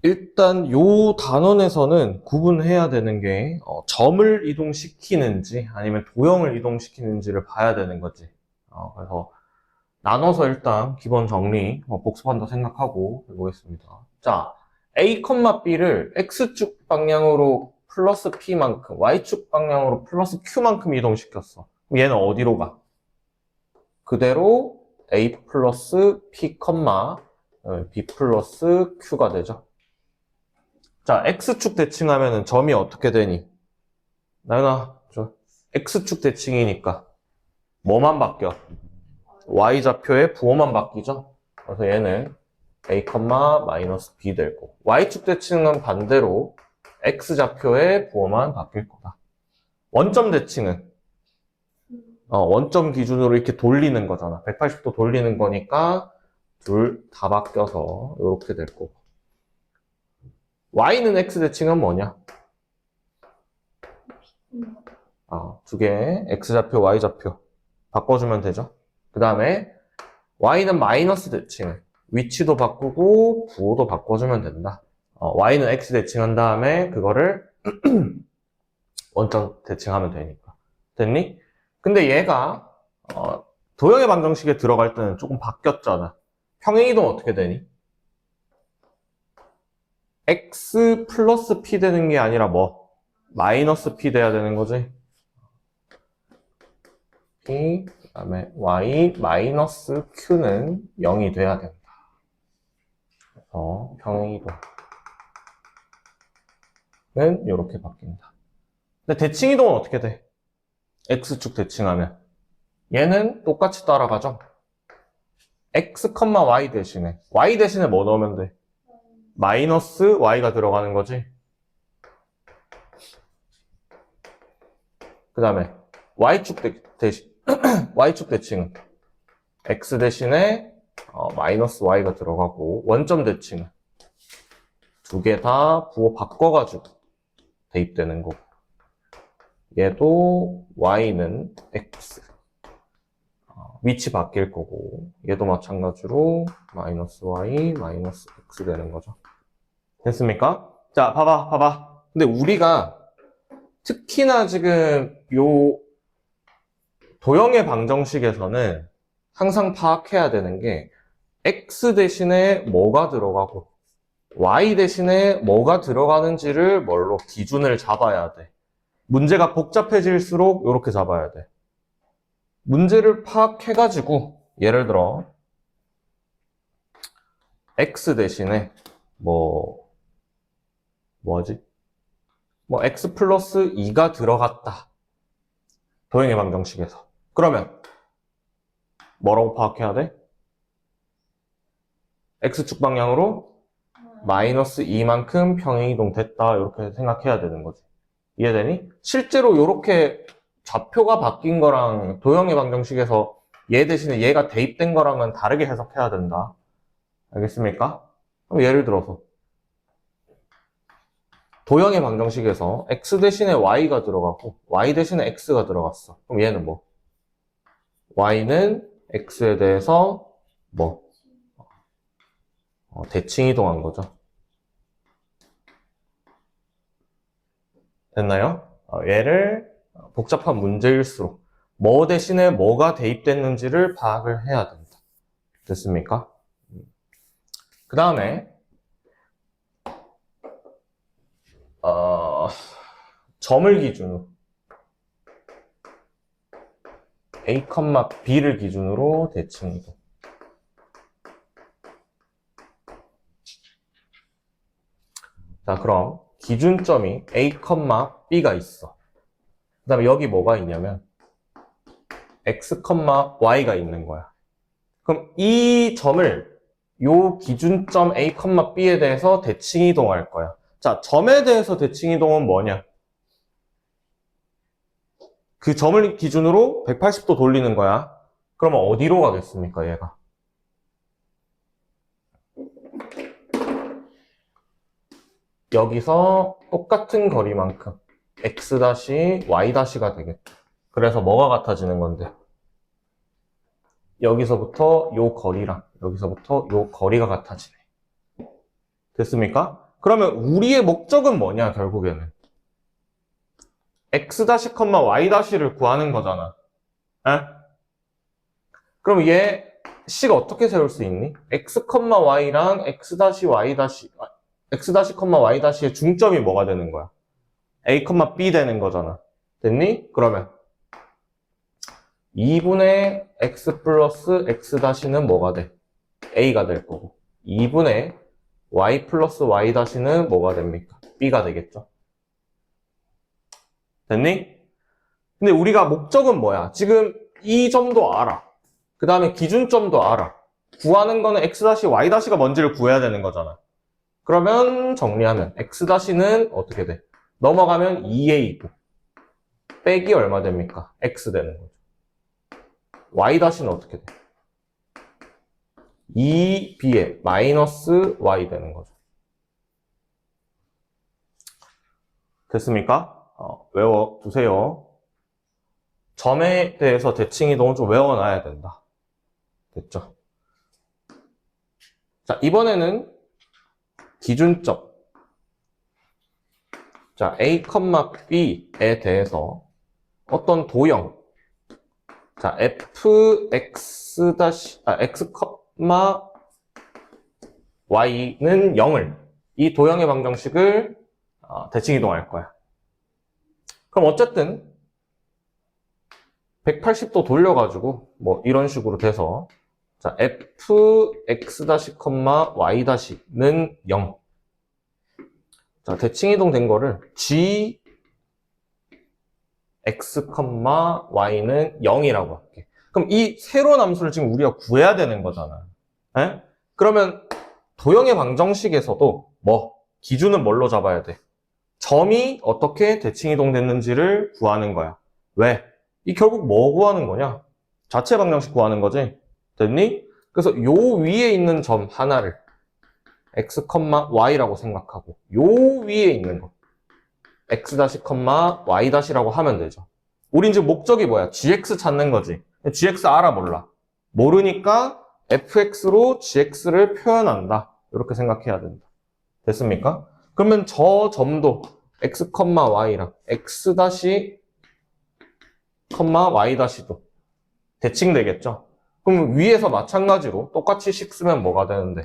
일단 요 단원에서는 구분해야 되는 게 점을 이동시키는지 아니면 도형을 이동시키는지를 봐야 되는 거지. 그래서 나눠서 일단 기본 정리 복습한다 생각하고 해보겠습니다. 자, A, B를 X축 방향으로 플러스 P만큼, Y축 방향으로 플러스 Q만큼 이동시켰어. 그럼 얘는 어디로 가? 그대로 A 플러스 P, B 플러스 Q가 되죠. 자, X축 대칭하면은 점이 어떻게 되니? 나연아, X축 대칭이니까 뭐만 바뀌어? Y좌표의 부호만 바뀌죠? 그래서 얘는 A, 마이너스 B 될 거고 Y축 대칭은 반대로 X좌표의 부호만 바뀔 거다. 원점 대칭은 원점 기준으로 이렇게 돌리는 거잖아. 180도 돌리는 거니까 둘 다 바뀌어서 이렇게 될 거고 Y는 X 대칭은 뭐냐? 두 개, X좌표, Y좌표 바꿔주면 되죠. 그 다음에 Y는 마이너스 대칭, 위치도 바꾸고 부호도 바꿔주면 된다. Y는 X 대칭한 다음에 그거를 원점 대칭하면 되니까. 됐니? 근데 얘가 도형의 방정식에 들어갈 때는 조금 바뀌었잖아. 평행이동 어떻게 되니? X 플러스 P 되는 게 아니라 뭐? 마이너스 P 돼야 되는 거지. P, 그 다음에 Y 마이너스 Q는 0이 돼야 된다. 그래서 평행이동은 이렇게 바뀐다. 근데 대칭이동은 어떻게 돼? X축 대칭하면 얘는 똑같이 따라가죠. X, Y 대신에 Y 대신에 뭐 넣으면 돼? 마이너스 Y가 들어가는 거지. 그 다음에 Y축 대신 Y축 대칭은 X 대신에 마이너스 Y가 들어가고 원점 대칭은 두 개 다 부호 바꿔가지고 대입되는 거고 얘도 Y는 X 위치 바뀔 거고 얘도 마찬가지로 마이너스 Y 마이너스 X 되는 거죠. 됐습니까? 자, 봐봐. 근데 우리가 특히나 지금 요 도형의 방정식에서는 항상 파악해야 되는 게 X 대신에 뭐가 들어가고 Y 대신에 뭐가 들어가는지를 뭘로 기준을 잡아야 돼. 문제가 복잡해질수록 이렇게 잡아야 돼. 문제를 파악해가지고 예를 들어 X 대신에 뭐지? X 플러스 2가 들어갔다. 도형의 방정식에서. 그러면 뭐라고 파악해야 돼? X축 방향으로 마이너스 2만큼 평행이동 됐다. 이렇게 생각해야 되는 거지. 이해되니? 실제로 이렇게 좌표가 바뀐 거랑 도형의 방정식에서 얘 대신에 얘가 대입된 거랑은 다르게 해석해야 된다. 알겠습니까? 그럼 예를 들어서 도형의 방정식에서 x 대신에 y가 들어가고 y 대신에 x가 들어갔어. 그럼 얘는 뭐? y는 x에 대해서 대칭 이동한 거죠. 됐나요? 얘를 복잡한 문제일수록 뭐 대신에 뭐가 대입됐는지를 파악을 해야 된다. 됐습니까? 그 다음에 점을 기준으로 A, B를 기준으로 대칭 이동. 자, 그럼 기준점이 A, B가 있어. 그 다음에 여기 뭐가 있냐면 X, Y가 있는 거야. 그럼 이 점을 요 기준점 A, B에 대해서 대칭 이동할 거야. 자, 점에 대해서 대칭 이동은 뭐냐? 그 점을 기준으로 180도 돌리는 거야. 그러면 어디로 가겠습니까, 얘가? 여기서 똑같은 거리만큼 X-, Y-가 되겠다. 그래서 뭐가 같아지는 건데? 여기서부터 요 거리랑 여기서부터 요 거리가 같아지네. 됐습니까? 그러면 우리의 목적은 뭐냐, 결국에는. x-, y-를 구하는 거잖아. 에? 그럼 얘 식 어떻게 세울 수 있니? x, y랑 x-y, x-y-의 중점이 뭐가 되는 거야? a, b 되는 거잖아. 됐니? 그러면 2분의 x 플러스 x-는 뭐가 돼? a가 될 거고 2분의 y 플러스 y-는 뭐가 됩니까? b가 되겠죠. 됐니? 근데 우리가 목적은 뭐야? 지금 이 점도 알아. 그 다음에 기준점도 알아. 구하는 거는 x-y-가 뭔지를 구해야 되는 거잖아. 그러면 정리하면 x-는 어떻게 돼? 넘어가면 2a고 빼기 얼마 됩니까? x 되는 거죠. y-는 어떻게 돼? 2b에 마이너스 y 되는 거죠. 됐습니까? 외워두세요. 점에 대해서 대칭이동은 좀 외워놔야 된다. 됐죠? 자, 이번에는 기준점. 자, a, b에 대해서 어떤 도형. 자, x, y는 0을 이 도형의 방정식을 대칭이동할 거야. 그럼 어쨌든 180도 돌려가지고 뭐 이런 식으로 돼서 자, fx-, y-는 0. 자, 대칭이동 된 거를 g x, y는 0이라고 할게. 그럼 이 새로운 함수를 지금 우리가 구해야 되는 거잖아. 에? 그러면 도형의 방정식에서도 뭐 기준은 뭘로 잡아야 돼? 점이 어떻게 대칭이동 됐는지를 구하는 거야. 왜? 이 결국 뭐 구하는 거냐? 자체 방정식 구하는 거지. 됐니? 그래서 요 위에 있는 점 하나를 x, y라고 생각하고 요 위에 있는 거 x-, y-라고 하면 되죠. 우린 지금 목적이 뭐야? gx 찾는 거지. gx 알아 몰라? 모르니까 fx로 gx를 표현한다. 이렇게 생각해야 된다. 됐습니까? 그러면 저 점도 x, y랑 x-, y-도 대칭되겠죠? 그럼 위에서 마찬가지로 똑같이 식 쓰면 뭐가 되는데?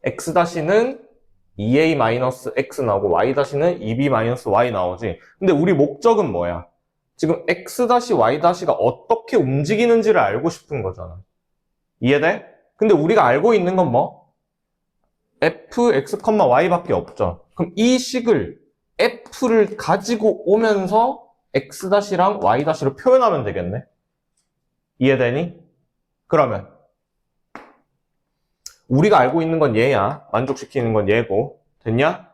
x-는 2a-x 나오고 y-는 2b-y 나오지. 근데 우리 목적은 뭐야? 지금 x-y-가 어떻게 움직이는지를 알고 싶은 거잖아. 이해돼? 근데 우리가 알고 있는 건 뭐? f, x, y밖에 없죠. 그럼 이 식을 f를 가지고 오면서 x-랑 y-로 표현하면 되겠네. 이해되니? 그러면 우리가 알고 있는 건 얘야. 만족시키는 건 얘고. 됐냐?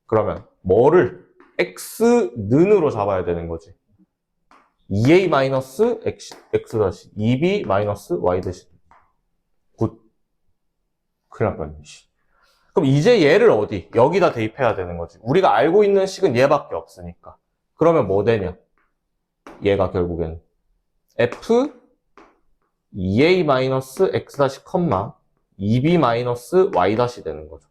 그러면 뭐를 x는으로 잡아야 되는 거지. 2a-x, 2b-y 대신. 굿. 큰일 날 뻔했네. 그럼 이제 얘를 어디? 여기다 대입해야 되는 거지. 우리가 알고 있는 식은 얘밖에 없으니까. 그러면 뭐 되냐? 얘가 결국엔 f 2a-x-, 2b-y- 되는 거죠.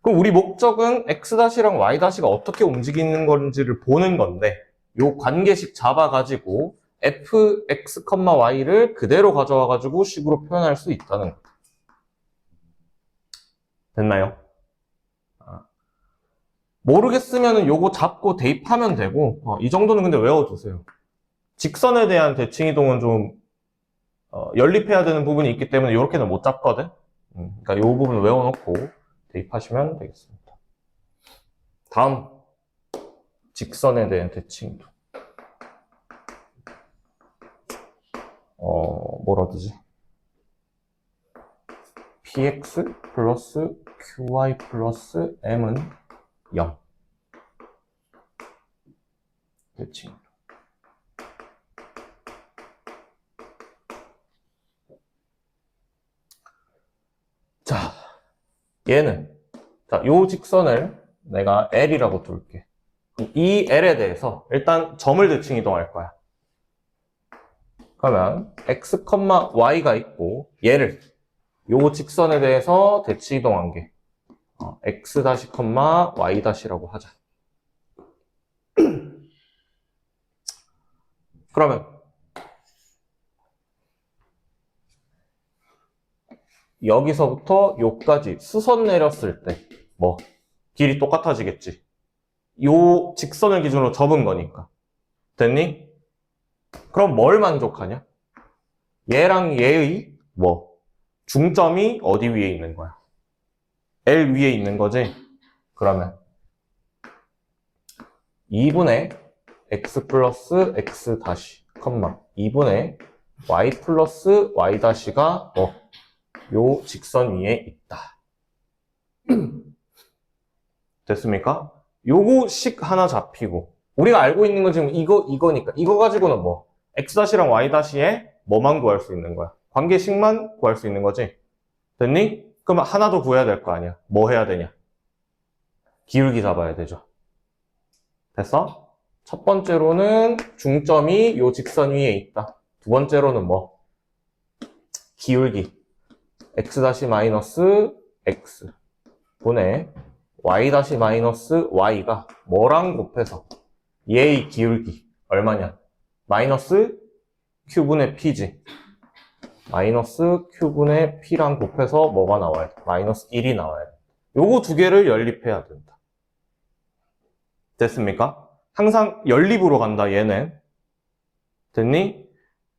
그럼 우리 목적은 x-랑 y-가 어떻게 움직이는 건지를 보는 건데 요 관계식 잡아가지고 f, x, y를 그대로 가져와가지고 식으로 표현할 수 있다는 거죠. 됐나요? 모르겠으면 요거 잡고 대입하면 되고 이 정도는 근데 외워두세요. 직선에 대한 대칭이동은 좀 연립해야 되는 부분이 있기 때문에 이렇게는 못 잡거든. 그러니까 이 부분 외워놓고 대입하시면 되겠습니다. 다음 직선에 대한 대칭이동. 뭐라 되지? px 플러스 qy 플러스 m은 0. 대칭. 자, 얘는 요 직선을 내가 L이라고 둘게. 이 L에 대해서 일단 점을 대칭 이동할 거야. 그러면 x, y가 있고 얘를 요 직선에 대해서 대칭 이동한 게 x 다시 컴마 y 다시라고 하자. 그러면 여기서부터 요까지 수선 내렸을 때 뭐 길이 똑같아지겠지. 요 직선을 기준으로 접은 거니까. 됐니? 그럼 뭘 만족하냐? 얘랑 얘의 뭐 중점이 어디 위에 있는 거야? L 위에 있는 거지? 그러면 2분의 x 플러스 x 다시 컴마 2분의 y 플러스 y 다시가 뭐 요 직선 위에 있다. 됐습니까? 요거식 하나 잡히고 우리가 알고 있는 건 지금 이거니까 이거 가지고는 뭐 x-랑 y-에 뭐만 구할 수 있는 거야? 관계식만 구할 수 있는 거지? 됐니? 그럼 하나 더 구해야 될 거 아니야? 뭐 해야 되냐? 기울기 잡아야 되죠. 됐어? 첫 번째로는 중점이 요 직선 위에 있다. 두 번째로는 뭐? 기울기 x-x 분의 y-y가 뭐랑 곱해서 얘의 기울기 얼마냐? 마이너스 q분의 p지. 마이너스 q분의 p랑 곱해서 뭐가 나와야 돼? 마이너스 1이 나와야 돼. 요거 두 개를 연립해야 된다. 됐습니까? 항상 연립으로 간다, 얘는. 됐니?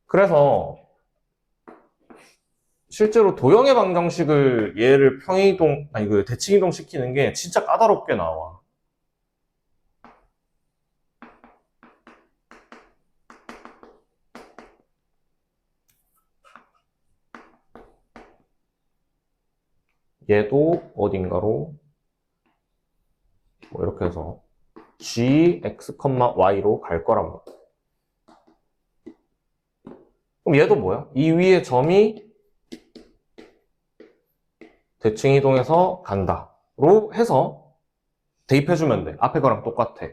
그래서 실제로 도형의 방정식을 얘를 그 대칭이동 시키는 게 진짜 까다롭게 나와. 얘도 어딘가로 뭐 이렇게 해서 gx, y로 갈 거란 말이야. 그럼 얘도 뭐야? 이 위에 점이 대칭 이동해서 간다로 해서 대입해주면 돼. 앞에 거랑 똑같아.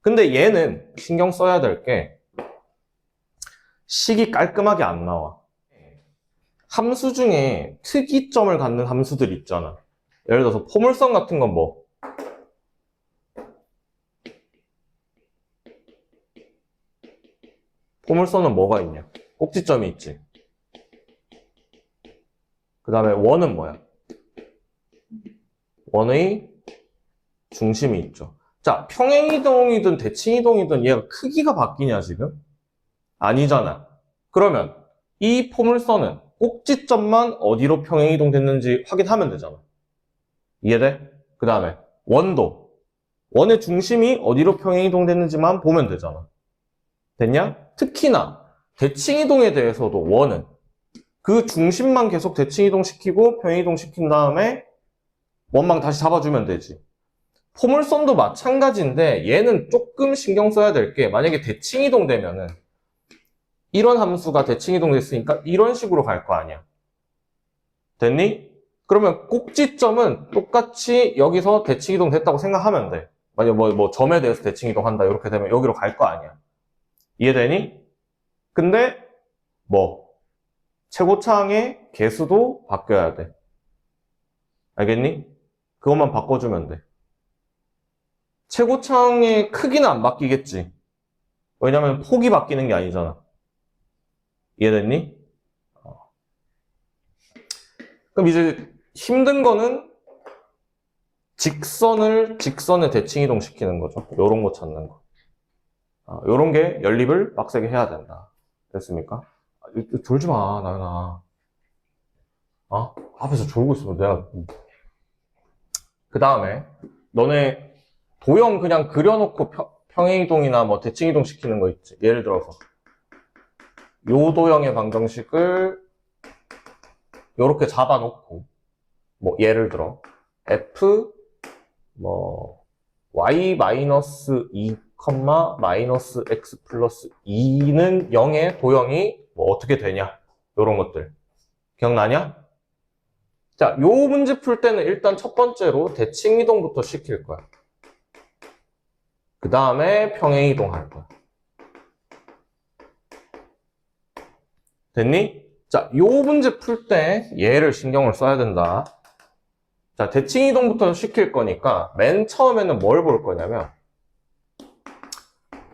근데 얘는 신경 써야 될 게 식이 깔끔하게 안 나와. 함수 중에 특이점을 갖는 함수들 있잖아. 예를 들어서 포물선 같은 건 뭐? 포물선은 뭐가 있냐? 꼭지점이 있지. 그 다음에 원은 뭐야? 원의 중심이 있죠. 자, 평행이동이든 대칭이동이든 얘가 크기가 바뀌냐 지금? 아니잖아. 그러면 이 포물선은 꼭지점만 어디로 평행이동 됐는지 확인하면 되잖아. 이해돼? 그 다음에 원도 원의 중심이 어디로 평행이동 됐는지만 보면 되잖아. 됐냐? 특히나 대칭이동에 대해서도 원은 그 중심만 계속 대칭이동 시키고 평행이동 시킨 다음에 원망 다시 잡아주면 되지. 포물선도 마찬가지인데 얘는 조금 신경 써야 될 게 만약에 대칭이동 되면은 이런 함수가 대칭이동 됐으니까 이런 식으로 갈 거 아니야. 됐니? 그러면 꼭지점은 똑같이 여기서 대칭이동 됐다고 생각하면 돼. 만약 뭐 점에 대해서 대칭이동 한다 이렇게 되면 여기로 갈 거 아니야. 이해되니? 근데 뭐 최고차항의 개수도 바뀌어야 돼. 알겠니? 그것만 바꿔주면 돼. 최고차항의 크기는 안 바뀌겠지. 왜냐면 폭이 바뀌는 게 아니잖아. 이해됐니? 그럼 이제 힘든 거는 직선에 대칭 이동시키는 거죠. 요런 거 찾는 거. 요런 게 연립을 빡세게 해야 된다. 됐습니까? 졸지 마, 나연아. 앞에서 졸고 있으면 내가. 그 다음에 너네 도형 그냥 그려놓고 평행이동이나 뭐 대칭이동 시키는 거 있지. 예를 들어서 요 도형의 방정식을 요렇게 잡아놓고 뭐 예를 들어 f 뭐 y-2, 마이너스 x 플러스 2는 0의 도형이 뭐 어떻게 되냐 요런 것들 기억나냐? 자, 요 문제 풀 때는 일단 첫 번째로 대칭이동부터 시킬 거야. 그 다음에 평행이동 할 거야. 됐니? 자, 요 문제 풀 때 얘를 신경을 써야 된다. 자, 대칭 이동부터 시킬 거니까 맨 처음에는 뭘 볼 거냐면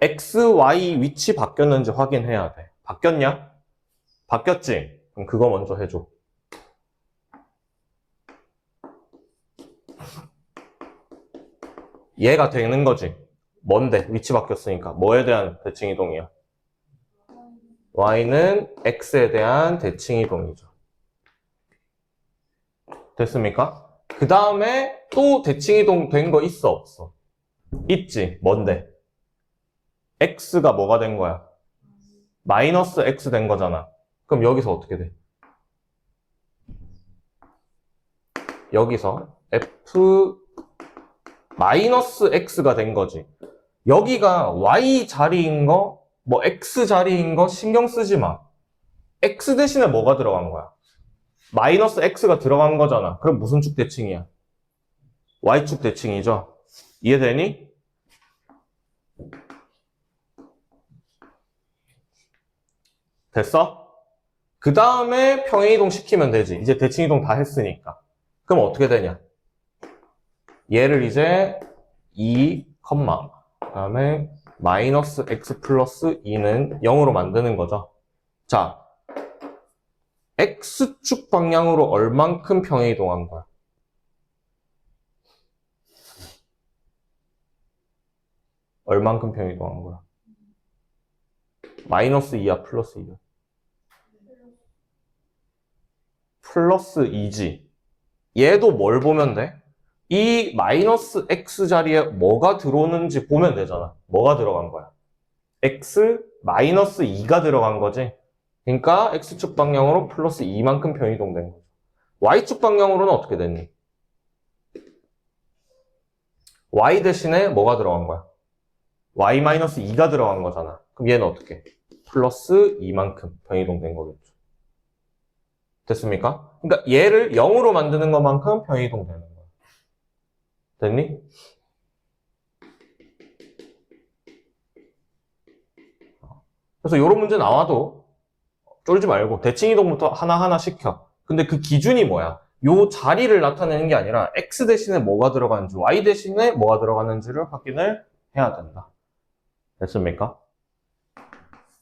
x, y 위치 바뀌었는지 확인해야 돼. 바뀌었냐? 바뀌었지? 그럼 그거 먼저 해줘. 얘가 되는 거지. 뭔데? 위치 바뀌었으니까. 뭐에 대한 대칭 이동이야? y는 x에 대한 대칭 이동이죠. 됐습니까? 그 다음에 또 대칭 이동 된 거 있어, 없어? 있지. 뭔데? x가 뭐가 된 거야? 마이너스 x 된 거잖아. 그럼 여기서 어떻게 돼? 여기서 f 마이너스 x가 된 거지. 여기가 y 자리인 거, 뭐 x 자리인 거 신경 쓰지 마. x 대신에 뭐가 들어간 거야? 마이너스 x가 들어간 거잖아. 그럼 무슨 축 대칭이야? y축 대칭이죠. 이해되니? 됐어? 그 다음에 평행이동 시키면 되지. 이제 대칭이동 다 했으니까. 그럼 어떻게 되냐? 얘를 이제 2, 그 다음에 마이너스 x 플러스 2는 0으로 만드는 거죠. 자, x축 방향으로 얼만큼 평행이동한 거야? 얼만큼 평행이동한 거야? 마이너스 2야, 플러스 2야? 플러스 2지. 얘도 뭘 보면 돼? 이 마이너스 x 자리에 뭐가 들어오는지 보면 되잖아. 뭐가 들어간 거야? x 마이너스 2가 들어간 거지. 그러니까 x축 방향으로 플러스 2만큼 변이동된 거죠. y축 방향으로는 어떻게 됐니? y 대신에 뭐가 들어간 거야? y 마이너스 2가 들어간 거잖아. 그럼 얘는 어떻게? 플러스 2만큼 변이동된 거겠죠. 됐습니까? 그러니까 얘를 0으로 만드는 것만큼 변이동되는 거야. 됐니? 그래서 이런 문제 나와도 쫄지 말고 대칭 이동부터 하나하나 시켜. 근데 그 기준이 뭐야? 요 자리를 나타내는 게 아니라 x 대신에 뭐가 들어가는지, y 대신에 뭐가 들어가는지를 확인을 해야 된다. 됐습니까?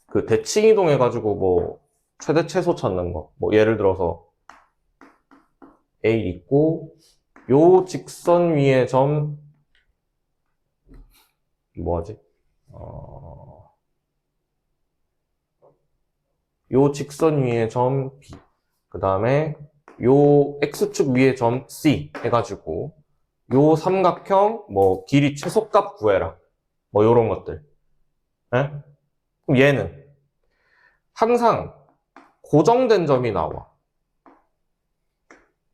그 대칭 이동해가지고 뭐 최대 최소 찾는 거. 뭐 예를 들어서 A 있고 요 직선 위에 점 뭐하지? 요 직선 위에 점 B, 그 다음에 요 X축 위에 점 C 해가지고 요 삼각형 뭐 길이 최소값 구해라. 뭐 요런 것들. 예? 그럼 얘는 항상 고정된 점이 나와.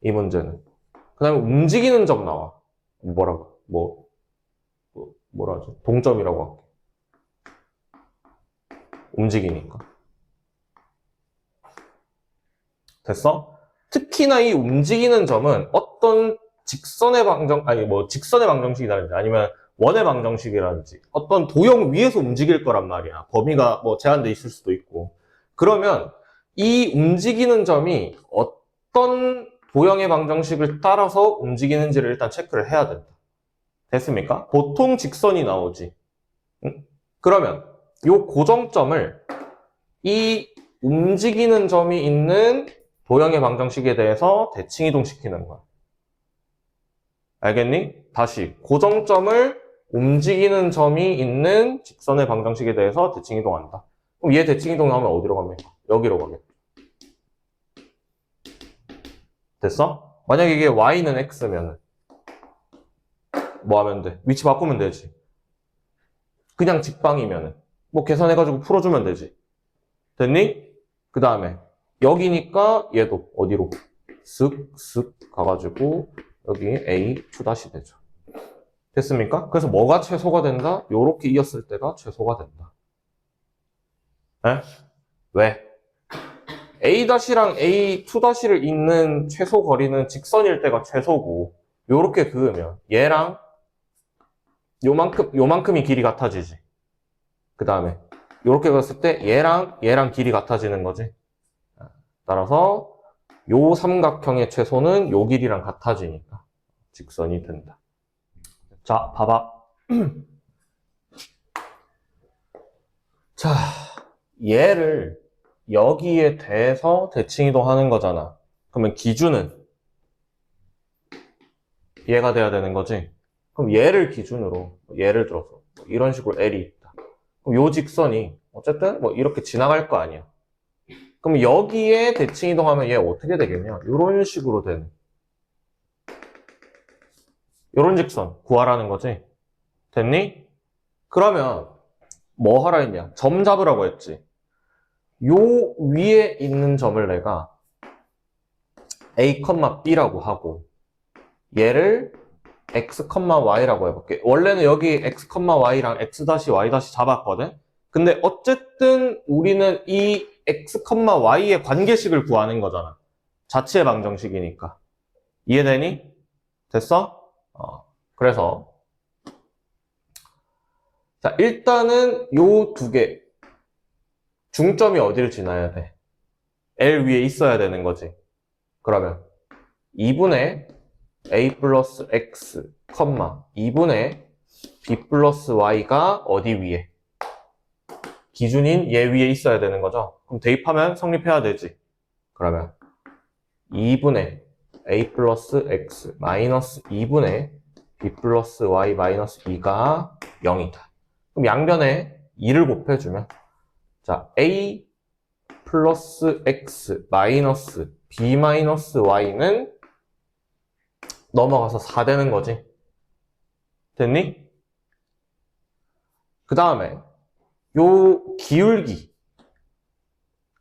이 문제는. 그 다음에 움직이는 점 나와. 뭐라고? 뭐라 하지? 동점이라고 할게. 움직이니까. 됐어? 특히나 이 움직이는 점은 어떤 직선의 직선의 방정식이라든지 아니면 원의 방정식이라든지 어떤 도형 위에서 움직일 거란 말이야. 범위가 뭐 제한돼 있을 수도 있고. 그러면 이 움직이는 점이 어떤 도형의 방정식을 따라서 움직이는지를 일단 체크를 해야 된다. 됐습니까? 보통 직선이 나오지. 응? 그러면 이 고정점을 이 움직이는 점이 있는 도형의 방정식에 대해서 대칭 이동시키는 거야. 알겠니? 다시 고정점을 움직이는 점이 있는 직선의 방정식에 대해서 대칭 이동한다. 그럼 얘 대칭 이동하면 어디로 가면? 여기로 가겠다. 됐어? 만약에 이게 y는 x면 뭐 하면 돼? 위치 바꾸면 되지. 그냥 직방이면은 뭐 계산해가지고 풀어주면 되지. 됐니? 그 다음에 여기니까 얘도 어디로? 쓱쓱 가가지고 여기 A2' 되죠. 됐습니까? 그래서 뭐가 최소가 된다? 요렇게 이었을 때가 최소가 된다. 에? 왜? A'랑 A2'를 잇는 최소 거리는 직선일 때가 최소고 요렇게 그으면 얘랑 요만큼이 길이 같아지지. 그 다음에 요렇게 그었을 때 얘랑 길이 같아지는 거지. 따라서 요 삼각형의 최소는 요 길이랑 같아지니까 직선이 된다. 자, 봐봐. 자, 얘를 여기에 대해서 대칭이동하는 거잖아. 그러면 기준은 얘가 돼야 되는 거지. 그럼 얘를 기준으로 예를 들어서 이런 식으로 L이 있다. 그럼 요 직선이 어쨌든 뭐 이렇게 지나갈 거 아니야. 그럼 여기에 대칭이동하면 얘 어떻게 되겠냐? 이런 식으로 되는 이런 직선 구하라는 거지. 됐니? 그러면 뭐 하라 했냐? 점 잡으라고 했지. 요 위에 있는 점을 내가 A, B라고 하고 얘를 X, Y라고 해볼게. 원래는 여기 X, Y랑 X, Y 잡았거든? 근데 어쨌든 우리는 이 X, Y의 관계식을 구하는 거잖아. 자체 방정식이니까. 이해되니? 됐어? 그래서 자, 일단은 요 두 개 중점이 어디를 지나야 돼? L 위에 있어야 되는 거지. 그러면 2분의 A 플러스 X, 2분의 B 플러스 Y가 어디 위에? 기준인 얘 위에 있어야 되는 거죠. 그럼 대입하면 성립해야 되지. 그러면 2분의 A 플러스 X 마이너스 2분의 B 플러스 Y 마이너스 2가 0이다. 그럼 양변에 2를 곱해주면 자, A 플러스 X 마이너스 B 마이너스 Y는 넘어가서 4 되는 거지. 됐니? 그 다음에 요 기울기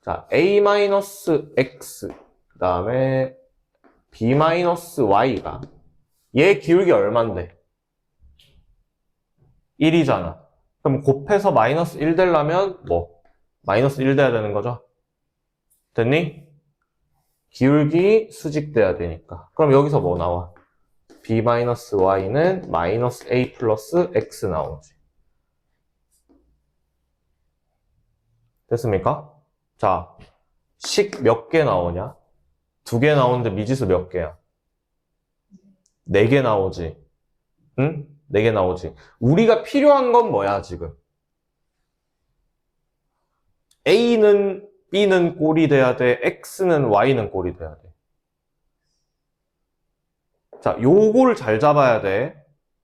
자, A 마이너스 X 그 다음에 B 마이너스 Y가 얘 기울기 얼만데? 1이잖아. 그럼 곱해서 마이너스 1 되려면 뭐? 마이너스 1 돼야 되는 거죠? 됐니? 기울기 수직돼야 되니까. 그럼 여기서 뭐 나와? B 마이너스 Y는 마이너스 A 플러스 X 나오지. 됐습니까? 자, 식 몇 개 나오냐? 2개 나오는데 미지수 몇 개야? 4개 나오지. 응? 4개 나오지. 우리가 필요한 건 뭐야, 지금? A는 B는 꼴이 돼야 돼. X는 Y는 꼴이 돼야 돼. 자, 요거를 잘 잡아야 돼.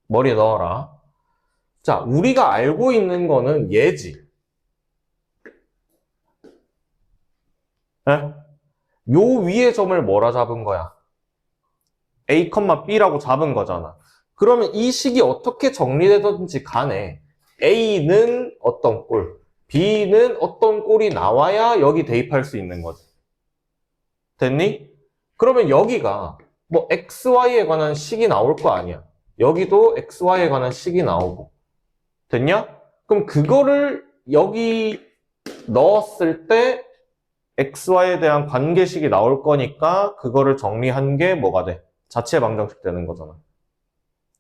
머리에 넣어라. 자, 우리가 알고 있는 거는 얘지. 네? 요 위에 점을 뭐라 잡은 거야? A, B라고 잡은 거잖아. 그러면 이 식이 어떻게 정리되든지 간에 A는 어떤 꼴, B는 어떤 꼴이 나와야 여기 대입할 수 있는 거지. 됐니? 그러면 여기가 뭐 XY에 관한 식이 나올 거 아니야. 여기도 XY에 관한 식이 나오고. 됐냐? 그럼 그거를 여기 넣었을 때 XY에 대한 관계식이 나올 거니까 그거를 정리한 게 뭐가 돼? 자체 방정식 되는 거잖아.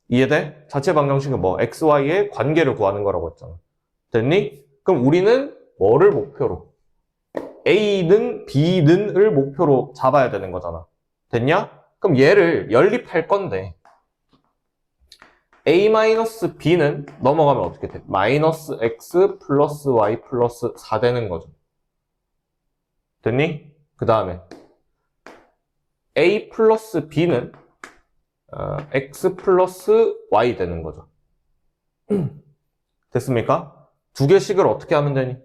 이해돼? 자체 방정식은 뭐? XY의 관계를 구하는 거라고 했잖아. 됐니? 그럼 우리는 뭐를 목표로? A는 B는을 목표로 잡아야 되는 거잖아. 됐냐? 그럼 얘를 연립할 건데 A-B는 넘어가면 어떻게 돼? 마이너스 X 플러스 Y 플러스 4 되는 거죠. 됐니? 그 다음에 A 플러스 B는 X 플러스 Y 되는 거죠. 됐습니까? 2개씩을 어떻게 하면 되니?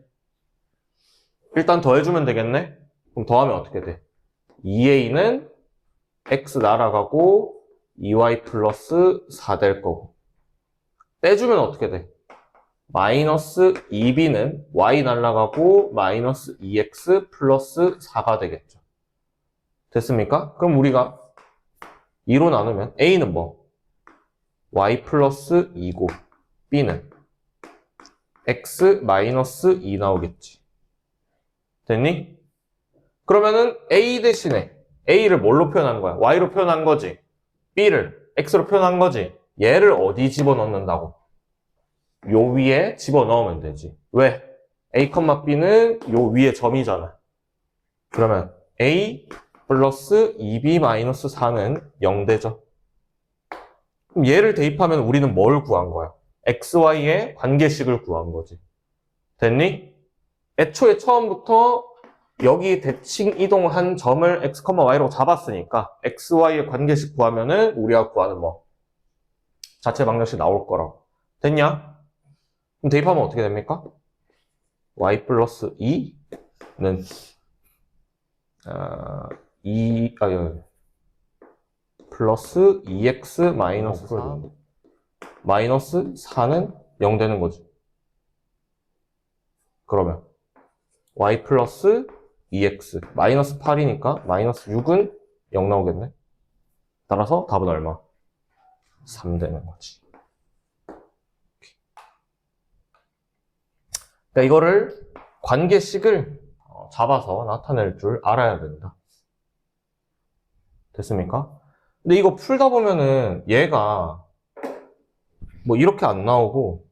일단 더해주면 되겠네? 그럼 더하면 어떻게 돼? 2A는 X 날아가고 2Y 플러스 4 될 거고 떼주면 어떻게 돼? 마이너스 2B는 Y 날아가고 마이너스 2X 플러스 4가 되겠죠. 됐습니까? 그럼 우리가 2로 나누면 A는 뭐? Y 플러스 2고 B는 X 마이너스 2 나오겠지. 됐니? 그러면은 A 대신에 A를 뭘로 표현한 거야? Y로 표현한 거지. B를 X로 표현한 거지. 얘를 어디 집어넣는다고? 요 위에 집어넣으면 되지. 왜? A, B는 요 위에 점이잖아. 그러면 a 플러스 2b 마이너스 4는 0되죠. 그럼 얘를 대입하면 우리는 뭘 구한 거야? xy의 관계식을 구한 거지. 됐니? 애초에 처음부터 여기 대칭 이동한 점을 x, y로 잡았으니까 xy의 관계식 구하면은 우리가 구하는 뭐 자체 방정식 나올 거라고. 됐냐? 그럼 대입하면 어떻게 됩니까? y 플러스 2는 2 플러스 2x 마이너스 4 마이너스 4는 0 되는 거지. 그러면 y 플러스 2x 마이너스 8이니까 마이너스 6은 0 나오겠네. 따라서 답은 얼마? 3 되는 거지. 그러니까 이거를 관계식을 잡아서 나타낼 줄 알아야 된다. 됐습니까? 근데 이거 풀다 보면은 얘가 뭐 이렇게 안 나오고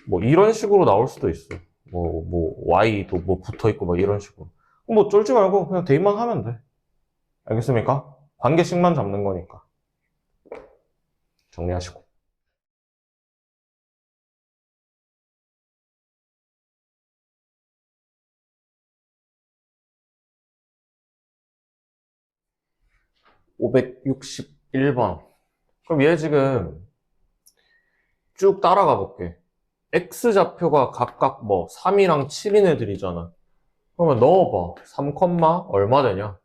뭐 이런 식으로 나올 수도 있어. 뭐 y도 뭐 붙어 있고 막 이런 식으로. 뭐 쫄지 말고 그냥 대입만 하면 돼. 알겠습니까? 관계식만 잡는 거니까. 정리하시고. (561번) 그럼 얘 지금 쭉 따라가 볼게. x좌표가 각각 뭐 3이랑 7인 애들이잖아. 그러면 넣어봐. 3, 얼마 되냐?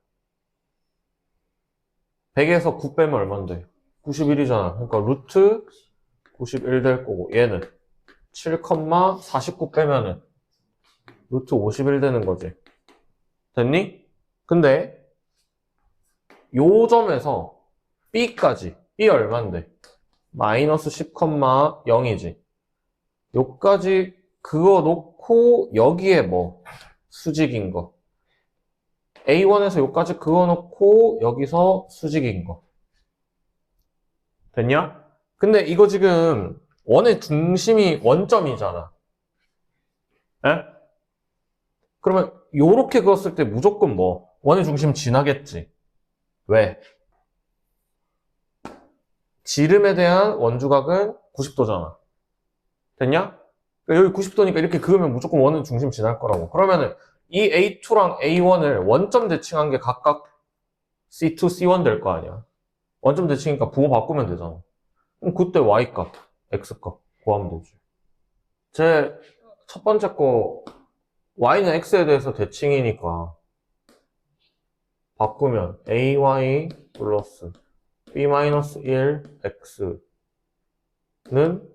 100에서 9 빼면 얼만데? 91이잖아. 그러니까 루트 91 될 거고 얘는 7, 49 빼면은 루트 51 되는 거지. 됐니? 근데 요 점에서 B까지 B 얼만데? 마이너스 10,0이지. 요까지 그거 놓고 여기에 뭐 수직인 거 A1에서 요까지 그거 놓고 여기서 수직인 거 됐냐? 근데 이거 지금 원의 중심이 원점이잖아. 에? 그러면 요렇게 그었을 때 무조건 뭐 원의 중심 지나겠지. 왜? 지름에 대한 원주각은 90도잖아. 됐냐? 그러니까 여기 90도니까 이렇게 그으면 무조건 원의 중심 지날 거라고. 그러면은 이 A2랑 A1을 원점 대칭한 게 각각 C2, C1 될 거 아니야. 원점 대칭이니까 부호 바꾸면 되잖아. 그럼 그때 Y값, X값 구하면 되지. 제 첫 번째 거 Y는 X에 대해서 대칭이니까 바꾸면 AY 플러스 B-1 X는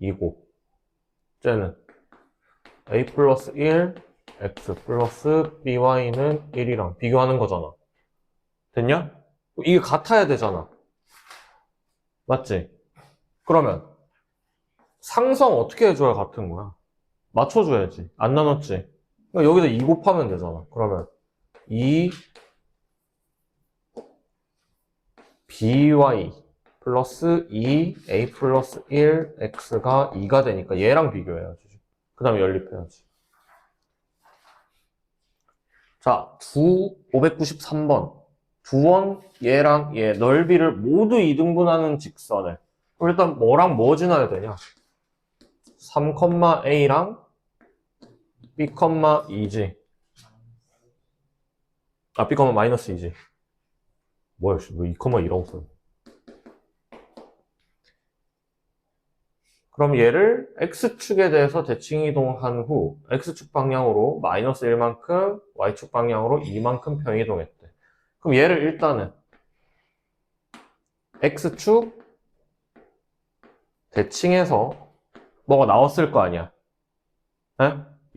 2고 쟤는 A 플러스 1 X 플러스 BY는 1이랑 비교하는 거잖아. 됐냐? 이게 같아야 되잖아. 맞지? 그러면 상성 어떻게 해줘야 같은 거야? 맞춰줘야지. 안 나눴지? 그러니까 여기다 2 곱하면 되잖아. 그러면 2 by 플러스 2 a 플러스 1 x가 2가 되니까 얘랑 비교해야지. 그 다음에 연립해야지. 자, 593번. 두원 얘랑 얘 넓이를 모두 이등분하는 직선을 그럼 일단 뭐랑 뭐 지나야 되냐? 3,a랑 b, 2지. 아, b, 마이너스 2지. 뭐야, 왜 2,2라고 써? 그럼 얘를 x축에 대해서 대칭 이동한 후 x축 방향으로 마이너스 1만큼, y축 방향으로 2만큼 평이동했대. 그럼 얘를 일단은 x축 대칭해서 뭐가 나왔을 거 아니야.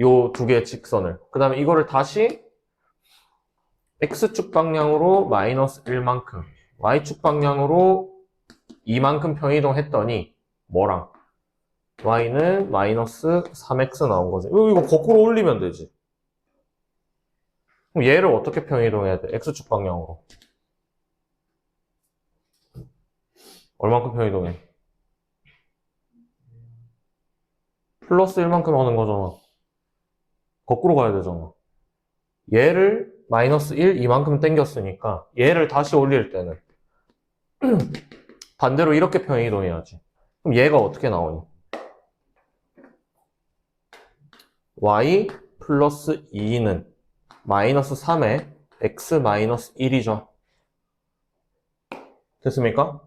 요 두 개의 직선을. 그 다음에 이거를 다시 x축 방향으로 마이너스 1만큼, y축 방향으로 2만큼 평이동했더니 뭐랑? y는 마이너스 3x 나온 거지. 이거 거꾸로 올리면 되지. 그럼 얘를 어떻게 평이동해야 돼? x축 방향으로. 얼만큼 평이동해? 플러스 1만큼 하는 거잖아. 거꾸로 가야 되잖아. 얘를 마이너스 1 이만큼 땡겼으니까 얘를 다시 올릴 때는 반대로 이렇게 평행이동해야지. 그럼 얘가 어떻게 나오니? y 플러스 2는 마이너스 3에 x 마이너스 1이죠. 됐습니까?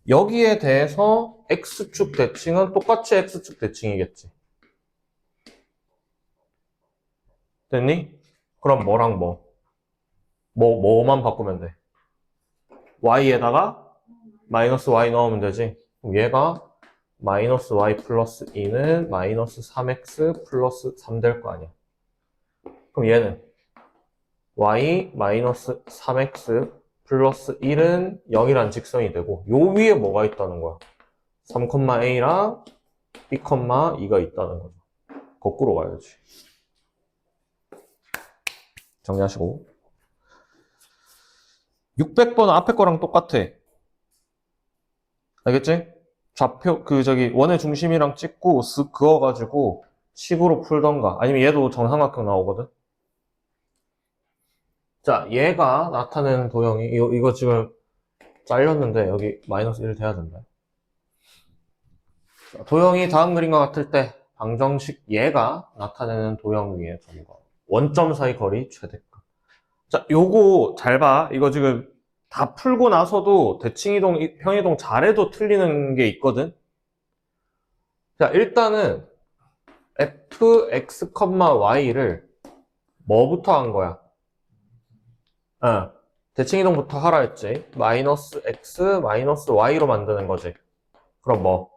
여기에 대해서 x축 대칭은 똑같이 x축 대칭이겠지. 됐니? 그럼 뭐랑 뭐만 바꾸면 돼? y에다가 마이너스 y 넣으면 되지. 그럼 얘가 마이너스 y 플러스 2는 마이너스 3x 플러스 3 될 거 아니야. 그럼 얘는 y 마이너스 3x 플러스 1은 0이란 직선이 되고 요 위에 뭐가 있다는 거야? 3,a랑 b,2가 있다는 거죠. 거꾸로 가야지. 정리하시고 600번 앞에 거랑 똑같아. 알겠지? 좌표 원의 중심이랑 찍고 쓱 그어가지고 식으로 풀던가 아니면 얘도 정삼각형 나오거든. 자, 얘가 나타내는 도형이 이거 지금 잘렸는데 여기 마이너스 1 돼야 된다. 자, 도형이 다음 그림과 같을 때 방정식 얘가 나타내는 도형 위의 점과 원점 사이 거리 최대값. 자, 요거 잘 봐. 이거 지금 다 풀고 나서도 대칭이동, 평이동 잘해도 틀리는 게 있거든. 자, 일단은 fx, y를 뭐부터 한 거야? 대칭이동부터 하라 했지. 마이너스 x, 마이너스 y로 만드는 거지. 그럼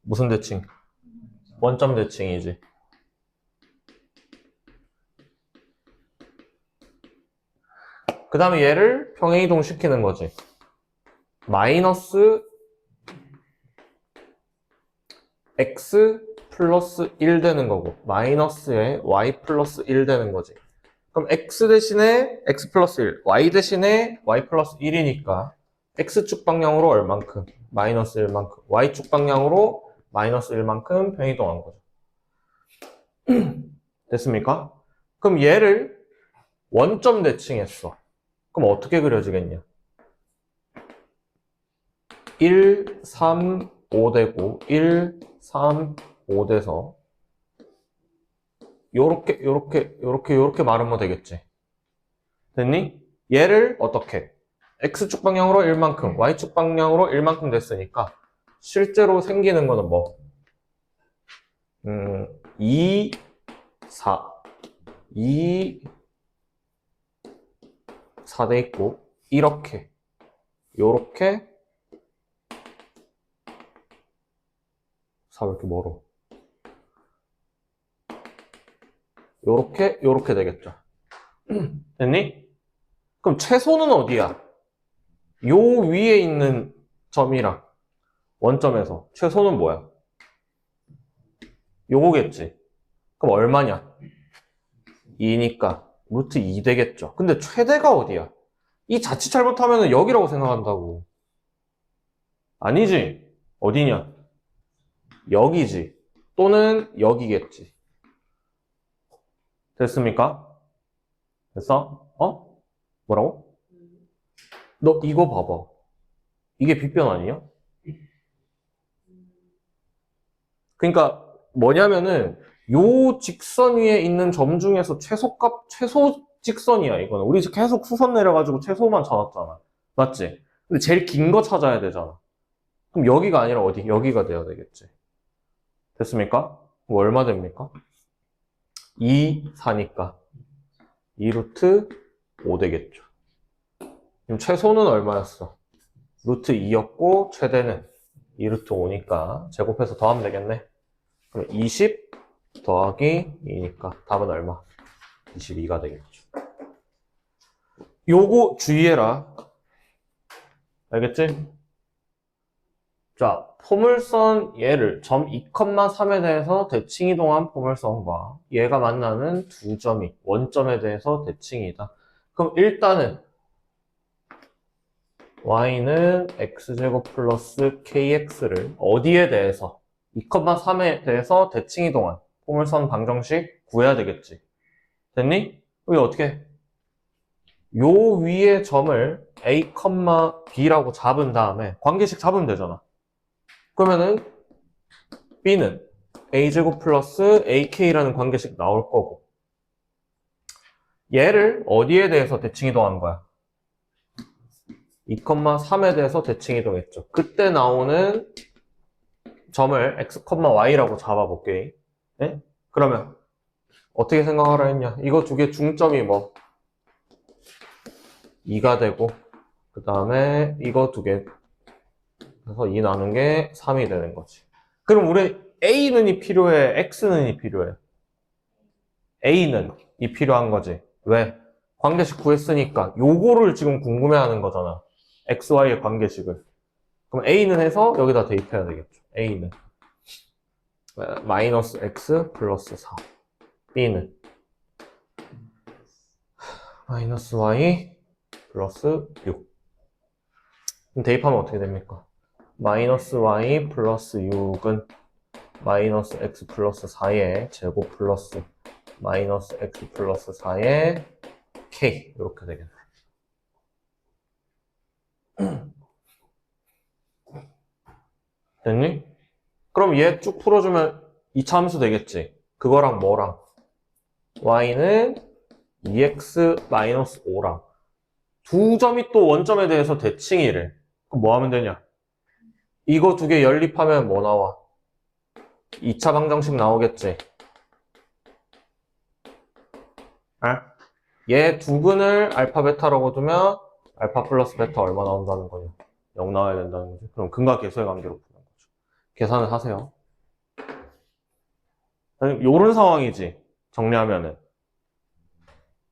무슨 대칭? 원점 대칭이지. 그 다음에 얘를 평행이동 시키는 거지. 마이너스 x 플러스 1 되는 거고 마이너스에 y 플러스 1 되는 거지. 그럼 x 대신에 x 플러스 1, y 대신에 y 플러스 1이니까 x축 방향으로 얼만큼? 마이너스 1만큼. y축 방향으로 마이너스 1만큼 평이동한 거죠. 됐습니까? 그럼 얘를 원점 대칭했어. 그럼 어떻게 그려지겠냐? 1, 3, 5 되고 1, 3, 5 돼서 요렇게 말하면 되겠지. 됐니? 얘를 어떻게? x축 방향으로 1만큼, y축 방향으로 1만큼 됐으니까 실제로 생기는 거는 2, 4 2, 4 돼 있고 이렇게 요렇게 4 왜 이렇게 멀어? 요렇게 되겠죠. 됐니? 그럼 최소는 어디야? 요 위에 있는 점이랑 원점에서 최소는 뭐야? 요거겠지. 그럼 얼마냐? 2니까 루트 2 되겠죠. 근데 최대가 어디야? 이 자칫 잘못하면 여기라고 생각한다고. 아니지. 어디냐? 여기지. 또는 여기겠지. 됐습니까? 됐어? 뭐라고? 너 이거 봐봐. 이게 빗변 아니야? 그러니까 뭐냐면은 요 직선 위에 있는 점 중에서 최소 직선이야, 이거는. 우리 계속 수선 내려가지고 최소만 찾았잖아. 맞지? 근데 제일 긴 거 찾아야 되잖아. 그럼 여기가 아니라 어디? 여기가 돼야 되겠지. 됐습니까? 그럼 얼마 됩니까? 2, 4니까 2루트 5 되겠죠. 그럼 최소는 얼마였어? 루트 2였고 최대는 2루트 5니까 제곱해서 더하면 되겠네. 그럼 20 더하기 2니까 답은 얼마? 22가 되겠죠. 요거 주의해라. 알겠지? 자, 포물선 얘를 점 2,3에 대해서 대칭이동한 포물선과 얘가 만나는 두 점이 원점에 대해서 대칭이다. 그럼 일단은 y는 x제곱 플러스 kx를 어디에 대해서 2,3에 대해서 대칭이동한 포물선 방정식 구해야 되겠지. 됐니? 여기 어떻게 해? 요 위에 점을 A, B라고 잡은 다음에 관계식 잡으면 되잖아. 그러면은 B는 A제곱 플러스 AK라는 관계식 나올 거고, 얘를 어디에 대해서 대칭 이동한 거야? 2, 3에 대해서 대칭 이동했죠. 그때 나오는 점을 X, Y라고 잡아볼게. 네? 그러면 어떻게 생각하라 했냐? 이거 두 개 중점이 뭐? 2가 되고, 그 다음에 이거 두 개, 그래서 2 나눈 게 3이 되는 거지. 그럼 우리 A는 이 필요해? X는 이 필요해? A는 이 필요한 거지. 왜? 관계식 구했으니까 요거를 지금 궁금해하는 거잖아. X, Y의 관계식을. 그럼 A는 해서 여기다 대입해야 되겠죠. A는 마이너스 X 플러스 4. B는 마이너스 Y 플러스 6. 그럼 대입하면 어떻게 됩니까? 마이너스 Y 플러스 6은 마이너스 X 플러스 4의 제곱 플러스 마이너스 X 플러스 4의 K. 이렇게 되겠네. 됐니? 그럼 얘 쭉 풀어주면 2차 함수 되겠지? 그거랑 뭐랑? Y는 2x-5랑 두 점이 또 원점에 대해서 대칭이래. 그럼 뭐 하면 되냐? 이거 두 개 연립하면 뭐 나와? 2차 방정식 나오겠지? 아? 얘 두 근을 알파 베타라고 두면 알파 플러스 베타 얼마 나온다는 거냐? 0 나와야 된다는 거지. 그럼 근과 계수의 관계로 푸는 거죠. 계산을 하세요. 요런 상황이지. 정리하면은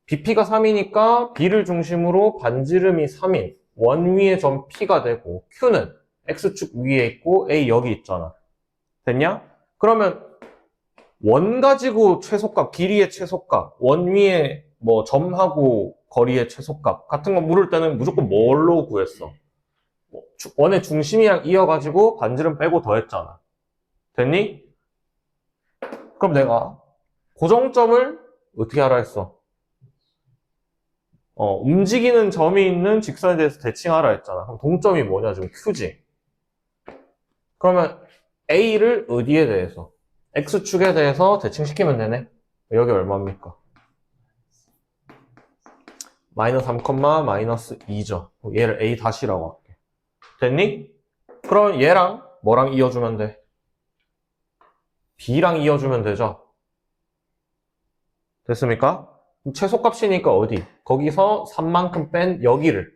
BP가 3이니까 B를 중심으로 반지름이 3인 원 위의 점 P가 되고, Q는 X축 위에 있고 A 여기 있잖아. 됐냐? 그러면 원 가지고 최소값, 길이의 최소값, 원 위에 뭐 점하고 거리의 최소값 같은 거 물을 때는 무조건 뭘로 구했어? 원의 중심이랑 이어가지고 반지름 빼고 더했잖아. 됐니? 그럼 내가 고정점을 어떻게 하라 했어? 움직이는 점이 있는 직선에 대해서 대칭하라 했잖아. 그럼 동점이 뭐냐? 지금 Q지. 그러면 A를 어디에 대해서? X축에 대해서 대칭시키면 되네. 여기 얼마입니까? 마이너스 3, 마이너스 2죠. 얘를 A 다시라고 할게. 됐니? 그러면 얘랑 뭐랑 이어주면 돼? B랑 이어주면 되죠? 됐습니까? 최소값이니까 어디? 거기서 3만큼 뺀 여기를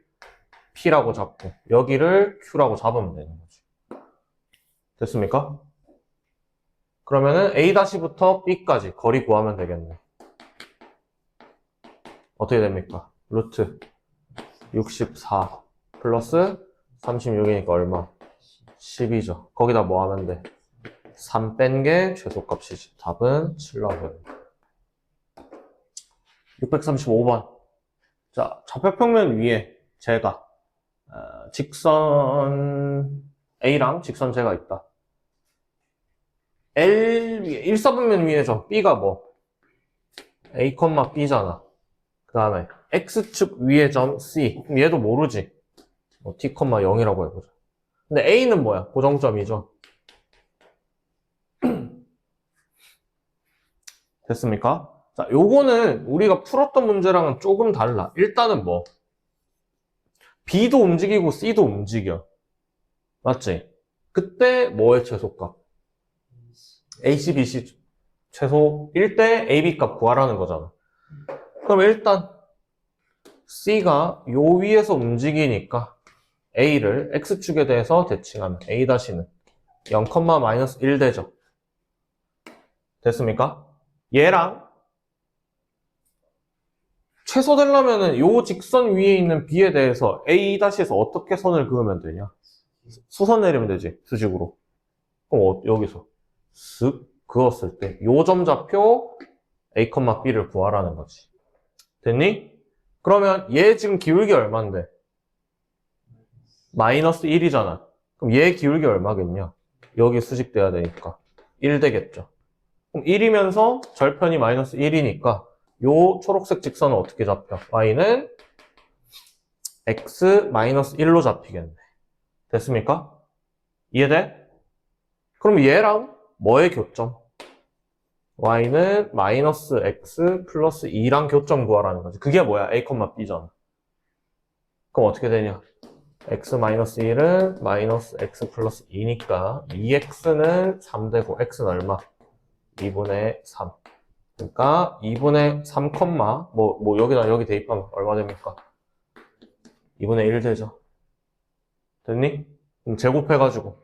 P라고 잡고 여기를 Q라고 잡으면 되는 거지. 됐습니까? 그러면은 A-부터 B까지 거리 구하면 되겠네. 어떻게 됩니까? 루트 64 플러스 36이니까 얼마? 12죠. 거기다 뭐 하면 돼? 3 뺀 게 최소값이지. 답은 7 나와요. 635번. 자, 좌표평면 위에 제가 직선 A랑 직선 Z가 있다. L 위에 1사분면 위에죠. B가 뭐? A, B잖아. 그 다음에 X축 위에 점 C. 그럼 얘도 모르지. T, 0이라고 해보자. 근데 A는 뭐야? 고정점이죠. 됐습니까? 자, 요거는 우리가 풀었던 문제랑은 조금 달라. 일단은 뭐? B도 움직이고 C도 움직여. 맞지? 그때 뭐의 최소값? AC, BC 최소 1대 AB 값 구하라는 거잖아. 그럼 일단 C가 요 위에서 움직이니까 A를 X축에 대해서 대칭하면 A-는 0, 마이너스 1 되죠. 됐습니까? 얘랑 최소 되려면은 요 직선 위에 있는 B에 대해서 A-에서 어떻게 선을 그으면 되냐? 수선 내리면 되지, 수직으로. 그럼 여기서 쓱 그었을 때 요 점 좌표 A, B를 구하라는 거지. 됐니? 그러면 얘 지금 기울기 얼마인데? 마이너스 1이잖아. 그럼 얘 기울기 얼마겠냐? 여기 수직돼야 되니까 1 되겠죠. 그럼 1이면서 절편이 마이너스 1이니까 요 초록색 직선은 어떻게 잡혀? Y는 x-1로 잡히겠네. 됐습니까? 이해돼? 그럼 얘랑 뭐의 교점? y는 마이너스 x 플러스 2랑 교점 구하라는 거지. 그게 뭐야? a, b잖아. 그럼 어떻게 되냐? x-1은 마이너스 x 플러스 2니까 2x는 3되고 x는 얼마? 2분의 3. 그러니까 2분의 3, 여기다 여기 대입하면 얼마 됩니까? 2분의 1 되죠. 됐니? 그럼 제곱해가지고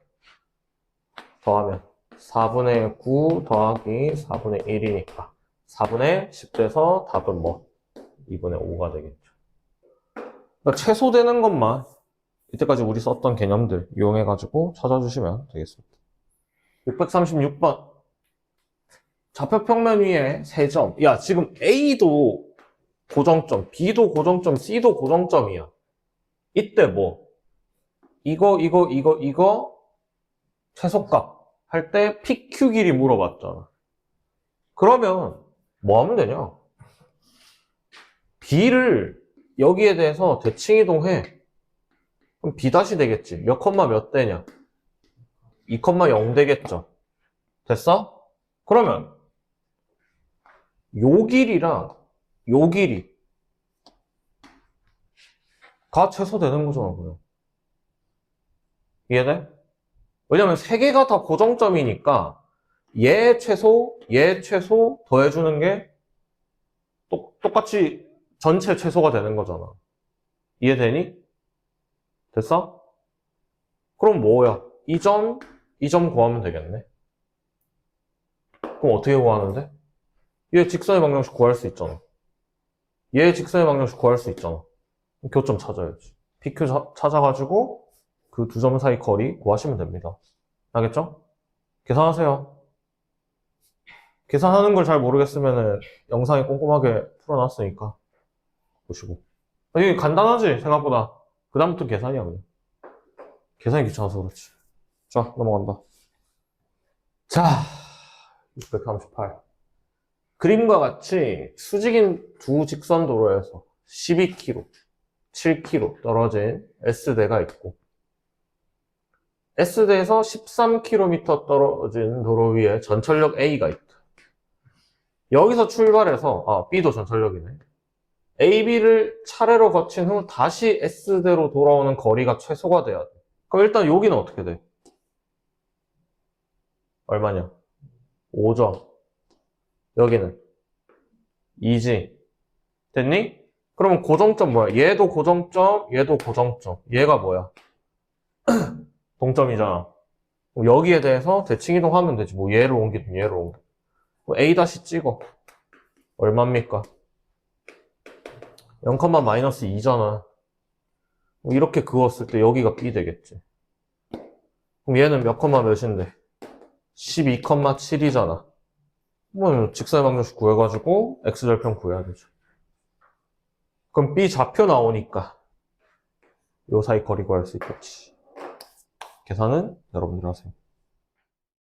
더하면 4분의 9 더하기 4분의 1이니까 4분의 10 돼서 답은 뭐? 2분의 5가 되겠죠. 그러니까 최소 되는 것만 이때까지 우리 썼던 개념들 이용해가지고 찾아주시면 되겠습니다. 636번. 좌표평면 위에 3점. 야, 지금 A도 고정점, B도 고정점, C도 고정점이야. 이때 뭐? 이거 최소값 할 때 PQ 길이 물어봤잖아. 그러면 뭐 하면 되냐? B를 여기에 대해서 대칭 이동해. 그럼 B 다시 되겠지. 몇 컴마 몇 되냐? 2,0 되겠죠. 됐어? 그러면 요 길이랑 요 길이가 최소 되는 거잖아, 그냥. 이해돼? 왜냐면 세 개가 다 고정점이니까 얘 최소 더해주는 게 똑같이 전체 최소가 되는 거잖아. 이해되니? 됐어? 그럼 뭐야? 이 점 구하면 되겠네. 그럼 어떻게 구하는데? 얘 직선의 방정식 구할 수 있잖아. 얘 직선의 방정식 구할 수 있잖아. 교점 찾아야지. PQ 찾아가지고 그 두 점 사이 거리 구하시면 됩니다. 알겠죠? 계산하세요. 계산하는 걸 잘 모르겠으면 영상에 꼼꼼하게 풀어놨으니까 보시고. 이게 간단하지? 생각보다. 그 다음부터 계산이야, 그냥. 계산이 귀찮아서 그렇지. 자, 넘어간다. 자, 638. 그림과 같이 수직인 두 직선 도로에서 12km, 7km 떨어진 S대가 있고 S대에서 13km 떨어진 도로 위에 전철역 A가 있다. 여기서 출발해서 B도 전철역이네. AB를 차례로 거친 후 다시 S대로 돌아오는 거리가 최소가 돼야 돼. 그럼 일단 여기는 어떻게 돼? 얼마냐? 5점. 여기는 2지. 됐니? 그러면 고정점 뭐야? 얘도 고정점, 얘도 고정점. 얘가 뭐야? 동점이잖아. 여기에 대해서 대칭 이동하면 되지. 뭐 얘를 옮기든 얘를 옮기든. A 다시 찍어. 얼마입니까? 0,-2잖아. 이렇게 그었을 때 여기가 B 되겠지. 그럼 얘는 몇 컴마 몇인데? 12,7이잖아. 뭐 직선의 방정식 구해가지고 X절편 구해야 되죠. 그럼 B 좌표 나오니까 요 사이 거리 구할 수 있겠지. 계산은 여러분들 하세요.